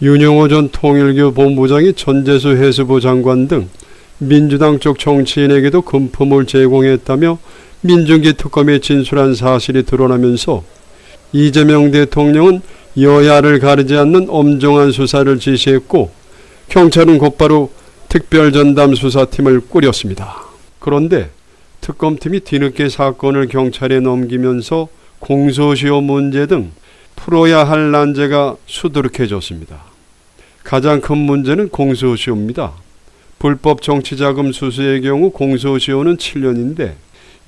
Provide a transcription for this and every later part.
윤영호 전 통일교 본부장이 전재수 해수부 장관 등 민주당 쪽 정치인에게도 금품을 제공했다며 민중기 특검에 진술한 사실이 드러나면서 이재명 대통령은 여야를 가리지 않는 엄정한 수사를 지시했고 경찰은 곧바로 특별전담 수사팀을 꾸렸습니다. 그런데 특검팀이 뒤늦게 사건을 경찰에 넘기면서 공소시효 문제 등 풀어야 할 난제가 수두룩해졌습니다. 가장 큰 문제는 공소시효입니다. 불법 정치자금 수수의 경우 공소시효는 7년인데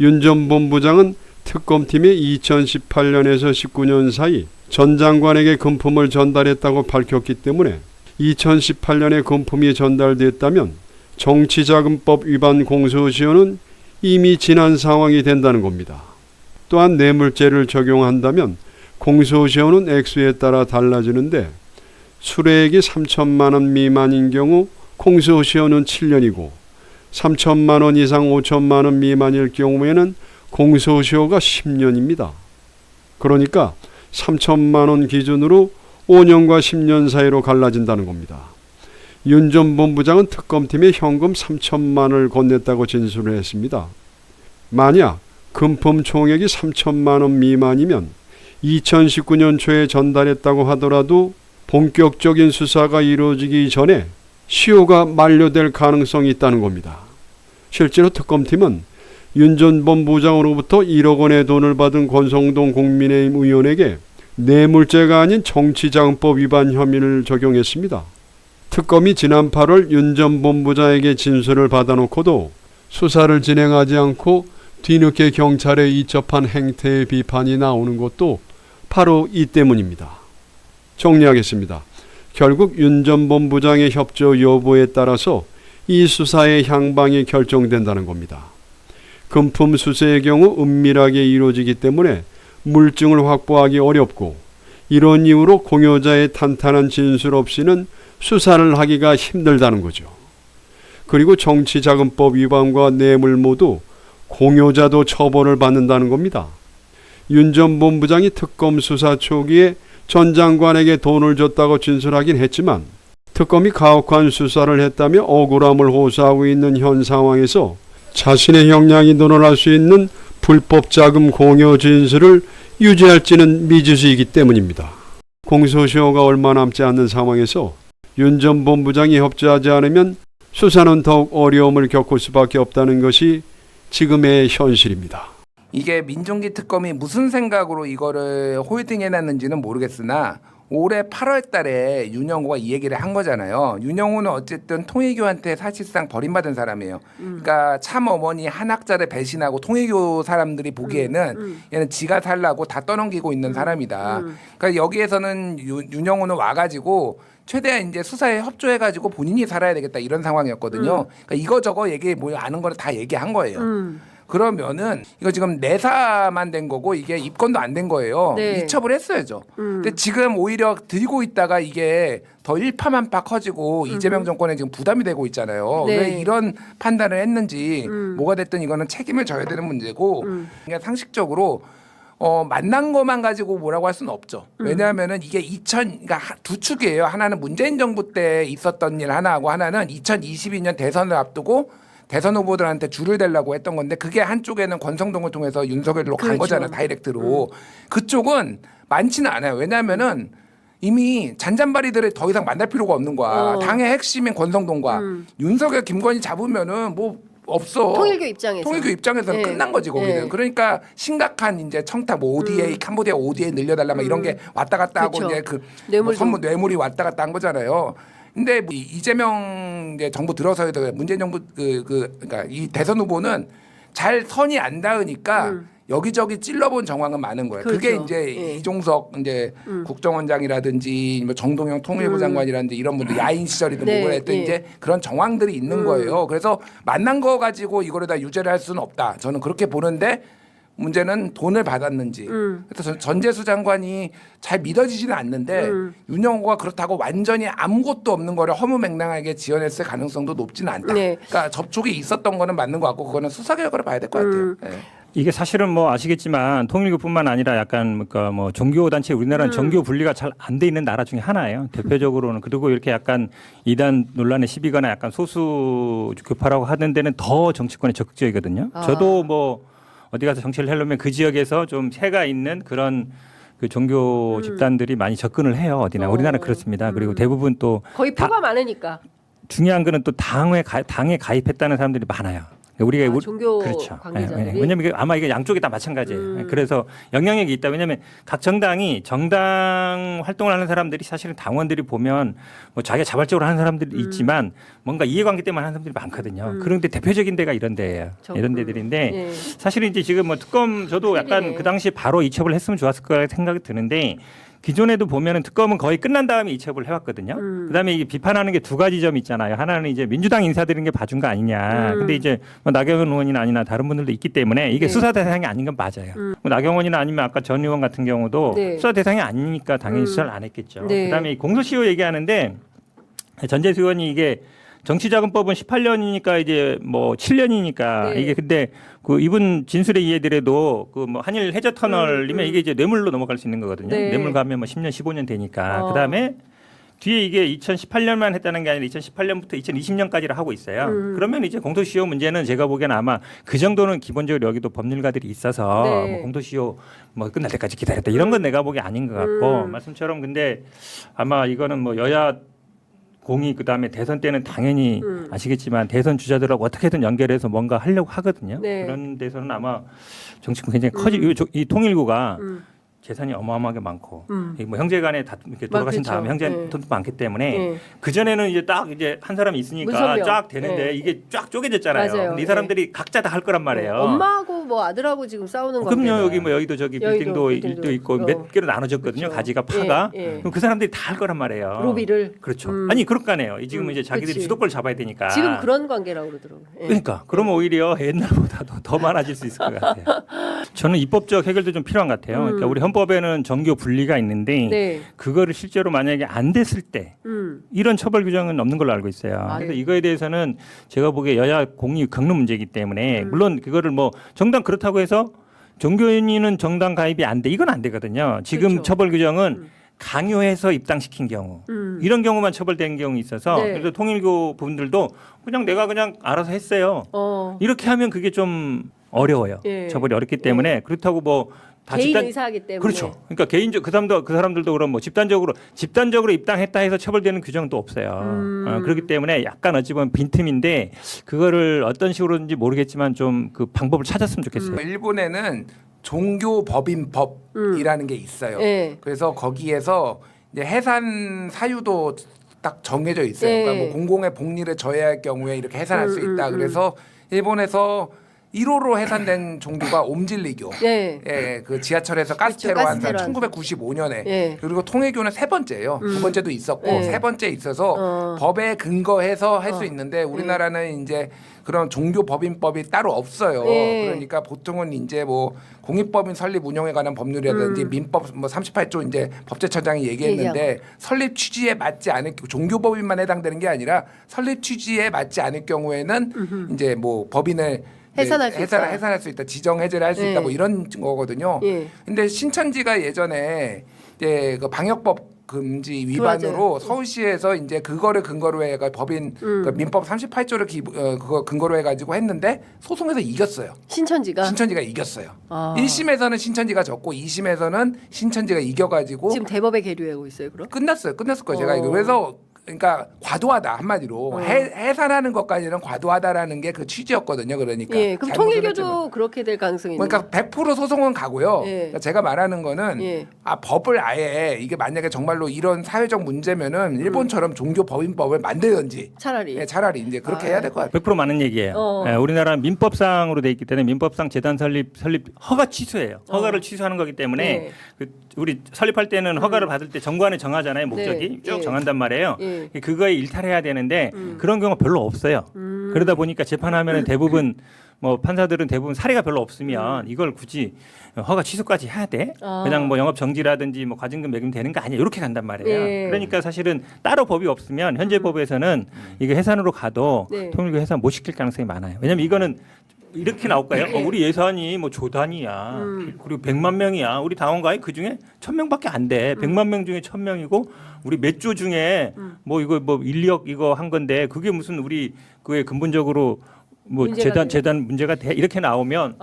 윤 전 본부장은 특검팀이 2018년에서 19년 사이 전 장관에게 금품을 전달했다고 밝혔기 때문에 2018년에 금품이 전달됐다면 정치자금법 위반 공소시효는 이미 지난 상황이 된다는 겁니다. 또한 뇌물죄를 적용한다면 공소시효는 액수에 따라 달라지는데 수뢰액이 3천만 원 미만인 경우 공소시효는 7년이고 3천만 원 이상 5천만 원 미만일 경우에는 공소시효가 10년입니다. 그러니까 3천만 원 기준으로 5년과 10년 사이로 갈라진다는 겁니다. 윤 전 본부장은 특검팀에 현금 3천만 원을 건넸다고 진술을 했습니다. 만약 금품 총액이 3천만 원 미만이면 2019년 초에 전달했다고 하더라도 본격적인 수사가 이루어지기 전에 시효가 만료될 가능성이 있다는 겁니다. 실제로 특검팀은 윤 전 본부장으로부터 1억 원의 돈을 받은 권성동 국민의힘 의원에게 뇌물죄가 아닌 정치자금법 위반 혐의를 적용했습니다. 특검이 지난 8월 윤 전 본부장에게 진술을 받아놓고도 수사를 진행하지 않고 뒤늦게 경찰에 이첩한 행태의 비판이 나오는 것도 바로 이 때문입니다. 정리하겠습니다. 결국 윤 전 본부장의 협조 여부에 따라서 이 수사의 향방이 결정된다는 겁니다. 금품 수수의 경우 은밀하게 이루어지기 때문에 물증을 확보하기 어렵고 이런 이유로 공여자의 탄탄한 진술 없이는 수사를 하기가 힘들다는 거죠. 그리고 정치자금법 위반과 뇌물 모두 공여자도 처벌을 받는다는 겁니다. 윤 전 본부장이 특검 수사 초기에 전 장관에게 돈을 줬다고 진술하긴 했지만 특검이 가혹한 수사를 했다며 억울함을 호소하고 있는 현 상황에서 자신의 형량이 늘어날 수 있는 불법 자금 공여 진술을 유지할지는 미지수이기 때문입니다. 공소시효가 얼마 남지 않는 상황에서 윤 전 본부장이 협조하지 않으면 수사는 더욱 어려움을 겪을 수밖에 없다는 것이 지금의 현실입니다. 이게 민중기 특검이 무슨 생각으로 이거를 홀딩해놨는지는 모르겠으나 올해 8월 달에 윤영호가 이 얘기를 한 거잖아요. 윤영호는 어쨌든 통일교한테 사실상 버림받은 사람이에요. 그러니까 참 어머니 한학자를 배신하고 통일교 사람들이 보기에는 얘는 지가 살라고 다 떠넘기고 있는 사람이다. 그러니까 여기에서는 윤영호는 와가지고 최대한 이제 수사에 협조해가지고 본인이 살아야 되겠다 이런 상황이었거든요. 그러니까 이거저거 얘기 뭐 아는 거를 다 얘기한 거예요. 그러면은 이거 지금 내사만 된 거고 이게 입건도 안 된 거예요. 네. 이첩을 했어야죠. 근데 지금 오히려 들고 있다가 이게 더 일파만파 커지고 이재명 정권에 지금 부담이 되고 있잖아요. 네. 왜 이런 판단을 했는지 뭐가 됐든 이거는 책임을 져야 되는 문제고 그러니까 상식적으로 만난 것만 가지고 뭐라고 할 수는 없죠. 왜냐하면은 이게 그러니까 두 축이에요. 하나는 문재인 정부 때 있었던 일 하나하고 하나는 2022년 대선을 앞두고 대선 후보들한테 줄을 대려고 했던 건데 그게 한쪽에는 권성동을 통해서 윤석열로 간 그렇죠. 거잖아요. 다이렉트로. 그쪽은 많지는 않아요. 왜냐하면은 이미 잔잔바리들을 더 이상 만날 필요가 없는 거야. 당의 핵심인 권성동과 윤석열, 김건희 잡으면은 뭐 없어. 통일교 입장에서. 통일교 입장에서는 네. 끝난 거지 거기는. 네. 그러니까 심각한 이제 청탁 뭐 ODA, 캄보디아 ODA 늘려달라 막 이런 게 왔다 갔다 하고 그렇죠. 이제 그 뇌물 뭐 선물 뇌물이 왔다 갔다 한 거잖아요. 근데 뭐 이재명 이제 정부 들어서도 문재인 정부 그러니까 이 대선 후보는 잘 선이 안 닿으니까 여기저기 찔러본 정황은 많은 거예요. 그렇죠. 그게 이제 예. 이종석 이제 국정원장이라든지 뭐 정동영 통일부 장관이라든지 이런 분들 야인 시절이든 네, 뭐고 했던 예. 이제 그런 정황들이 있는 거예요. 그래서 만난 거 가지고 이거를 다 유죄를 할 수는 없다. 저는 그렇게 보는데 문제는 돈을 받았는지. 그래서 전재수 장관이 잘 믿어지지는 않는데 윤영호가 그렇다고 완전히 아무것도 없는 거를 허무맹랑하게 지어냈을 가능성도 높지는 않다. 네. 그러니까 접촉이 있었던 거는 맞는 것 같고 그거는 수사 결과를 봐야 될 것 같아요. 네. 이게 사실은 뭐 아시겠지만 통일교뿐만 아니라 약간 그러니까 뭐 종교 단체 우리나라는 종교 분리가 잘 안 돼 있는 나라 중에 하나예요. 대표적으로는 그리고 이렇게 약간 이단 논란에 시비거나 약간 소수 교파라고 하는 데는 더 정치권에 적극적이거든요. 저도 뭐 어디 가서 정치를 하려면 그 지역에서 좀 해가 있는 그런 그 종교 집단들이 많이 접근을 해요. 어디나 우리나라 그렇습니다. 그리고 대부분 또 거의 표가 많으니까. 중요한 거는 또 당에 가입했다는 사람들이 많아요. 우리가 종교 그렇죠. 관계자들이. 왜냐하면 아마 이게 양쪽이 다 마찬가지예요. 그래서 영향력이 있다. 왜냐하면 각 정당이 정당 활동을 하는 사람들이 사실은 당원들이 보면 뭐 자기가 자발적으로 하는 사람들이 있지만 뭔가 이해관계 때문에 하는 사람들이 많거든요. 그런데 대표적인 데가 이런 데예요. 이런 데들인데 예. 사실은 이제 지금 뭐 특검 저도 약간 큰일이네. 그 당시 바로 이첩을 했으면 좋았을 거라 생각이 드는데. 기존에도 보면은 특검은 거의 끝난 다음에 이첩을 해왔거든요. 그다음에 이게 비판하는 게 두 가지 점이 있잖아요. 하나는 이제 민주당 인사들인 게 봐준 거 아니냐. 근데 이제 뭐 나경원 의원이나 아니나 다른 분들도 있기 때문에 이게 네. 수사 대상이 아닌 건 맞아요. 뭐 나경원이나 아니면 아까 전 의원 같은 경우도 네. 수사 대상이 아니니까 당연히 수사를 안 했겠죠. 네. 그다음에 이 공소시효 얘기하는데 전재수 의원이 이게 정치자금법은 18년이니까 이제 뭐 7년이니까 네. 이게 근데 그 이분 진술에 의해더라도 그 뭐 한일 해저 터널이면 이게 이제 뇌물로 넘어갈 수 있는 거거든요. 네. 뇌물 가면 뭐 10년 15년 되니까 그다음에 뒤에 이게 2018년만 했다는 게 아니라 2018년부터 2020년까지를 하고 있어요. 그러면 이제 공소시효 문제는 제가 보기에는 아마 그 정도는 기본적으로 여기도 법률가들이 있어서 네. 뭐 공소시효 뭐 끝날 때까지 기다렸다 이런 건 내가 보기에 아닌 것 같고 말씀처럼 근데 아마 이거는 뭐 여야 공이 그다음에 대선 때는 당연히 아시겠지만 대선 주자들하고 어떻게든 연결해서 뭔가 하려고 하거든요. 네. 그런 데서는 아마 정치권 굉장히 이 통일구가 재산이 어마어마하게 많고 이뭐 형제간에 다 이렇게 돌아가신 많겠죠. 다음에 형제 네. 돈도 많기 때문에 네. 그 전에는 이제 딱 이제 한 사람이 있으니까 문선명. 쫙 되는데 네. 이게 쫙 쪼개졌잖아요. 맞아요. 근데 이 사람들이 각자 다 할 거란 말이에요. 엄마하고 뭐 아들하고 지금 싸우는 거. 그럼요. 여기 뭐 여기도 저기 여의도 빌딩도 빌딩도 있고 있고. 몇 개로 나눠졌거든요. 그렇죠. 가지가 파가. 예, 예. 그럼 그 사람들이 다 할 거란 말이에요. 로비를. 그렇죠. 아니 그렇까네요. 지금 이제 자기들이 그치. 주도권을 잡아야 되니까. 지금 그런 관계라고 그러더라고요. 예. 그러니까 그러면 오히려 옛날보다도 더 많아질 수 있을 것 같아요. 저는 입법적 해결도 좀 필요한 것 같아요. 그러니까 우리 헌법에는 정교 분리가 있는데 네. 그거를 실제로 만약에 안 됐을 때 이런 처벌 규정은 없는 걸로 알고 있어요. 아, 그래서 네. 이거에 대해서는 제가 보기에 여야 공이 겪는 문제이기 때문에 물론 그거를 뭐 정당 그렇다고 해서 종교인은 정당 가입이 안 돼. 이건 안 되거든요. 지금 그렇죠. 처벌 규정은 강요해서 입당시킨 경우 이런 경우만 처벌된 경우 있어서 네. 그래서 통일교 분들도 그냥 내가 그냥 알아서 했어요. 이렇게 하면 그게 좀 어려워요. 예. 처벌이 어렵기 때문에 그렇다고 뭐 다 개인 집단 의사하기 때문에. 그렇죠. 그러니까 개인적 그 사람들도 그럼 뭐 집단적으로 입당했다 해서 처벌되는 규정은 또 없어요. 그렇기 때문에 약간 어찌 보면 빈틈인데 그거를 어떤 식으로든지 모르겠지만 좀 그 방법을 찾았으면 좋겠어요. 일본에는 종교법인법이라는 게 있어요. 예. 그래서 거기에서 이제 해산 사유도 딱 정해져 있어요. 예. 그러니까 뭐 공공의 복리를 저해할 경우에 이렇게 해산할 수 있다. 그래서 일본에서 1호로 해산된 종교가 옴질리교. 예. 예, 그 지하철에서 그렇죠. 가스테로 한 가스테로 1995년에 예. 그리고 통일교는 세 번째예요. 두 번째도 있었고 예. 세 번째 있어서 법에 근거해서 할 수 있는데 우리나라는 이제 그런 종교 법인법이 따로 없어요. 예. 그러니까 보통은 이제 뭐 공익법인 설립 운영에 관한 법률이라든지 민법 뭐 38조 이제 법제처장이 얘기했는데 설립 취지에 맞지 않을 종교법인만 해당되는 게 아니라 설립 취지에 맞지 않을 경우에는 이제 뭐 법인을 해산할 수 있다. 해산할 수 있다. 지정 해제를 할 수 예. 있다. 뭐 이런 거거든요. 예. 근데 신천지가 예전에 이제 그 방역법 금지 위반으로 맞아요. 서울시에서 이제 그거를 근거로 해가 법인 그 민법 38조를 그거 근거로 해가지고 했는데 소송에서 이겼어요. 신천지가 신천지가 이겼어요. 아. 1심에서는 신천지가 졌고 2심에서는 신천지가 이겨가지고 지금 대법에 계류하고 있어요. 그럼? 끝났어요. 끝났을 거예요. 제가 어. 그래서 그러니까 과도하다 한마디로 해산하는 것까지는 과도하다라는 게 그 취지였거든요. 그러니까 예. 그럼 잘못은 통일교도 했지만. 그렇게 될 가능성이 있는 그러니까 100% 소송은 가고요. 예. 그러니까 제가 말하는 거는 예. 법을 아예 이게 만약에 정말로 이런 사회적 문제면은 일본처럼 종교 법인법을 만들든지 차라리. 예, 차라리 이제 그렇게 아. 해야 될 것 같아요. 100% 맞는 얘기예요. 예, 우리나라는 민법상으로 돼 있기 때문에 민법상 재단 설립 허가 취소예요. 허가를 취소하는 거기 때문에 네. 그 우리 설립할 때는 허가를 받을 때 정관에 정하잖아요. 목적이 네. 쭉 예. 정한단 말이에요. 예. 그거에 일탈해야 되는데 그런 경우가 별로 없어요. 그러다 보니까 재판하면 대부분 뭐 판사들은 대부분 사례가 별로 없으면 이걸 굳이 허가 취소까지 해야 돼? 아. 그냥 뭐 영업 정지라든지 뭐 과징금 매기면 되는 거 아니야? 이렇게 간단 말이에요. 예. 그러니까 사실은 따로 법이 없으면 현재 법에서는 이게 해산으로 가도 네. 통일교 해산 못 시킬 가능성이 많아요. 왜냐하면 이거는 이렇게 나올까요? 우리 예산이 뭐 조단위야. 그리고 100만 명이야. 우리 당원가에 그 중에 1000명밖에 안 돼. 100만 명 중에 1000명이고 우리 몇 조 중에 뭐 이거 뭐 1, 2억 이거 한 건데 그게 무슨 우리 그게 근본적으로 뭐 재단 문제가 돼 이렇게 나오면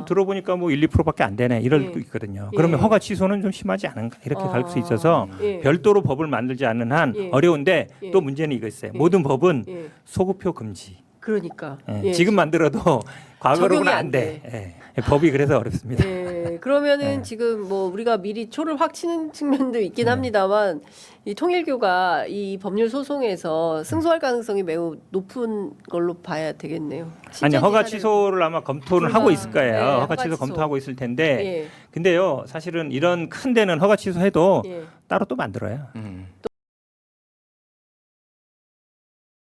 들어보니까 뭐 1, 2%밖에 안 되네 이럴 수 있거든요. 그러면 허가 취소는 좀 심하지 않은가 이렇게 갈 수 있어서 별도로 법을 만들지 않는 한 어려운데 또 문제는 이거 있어요. 모든 법은 소급표 금지. 그러니까 지금 만들어도 과거로는 적용이 안 안 돼. 법이 그래서 어렵습니다. 그러면은 지금 뭐 우리가 미리 초를 확 치는 측면도 있긴 합니다만 이 통일교가 이 법률 소송에서 승소할 가능성이 매우 높은 걸로 봐야 되겠네요. 아니 허가 실제 취소를 아마 검토를 하고 있을 거예요. 네, 허가 허가 취소 취소. 검토하고 있을 텐데 예. 근데요 사실은 이런 큰 데는 허가 취소해도 예. 따로 또 만들어요.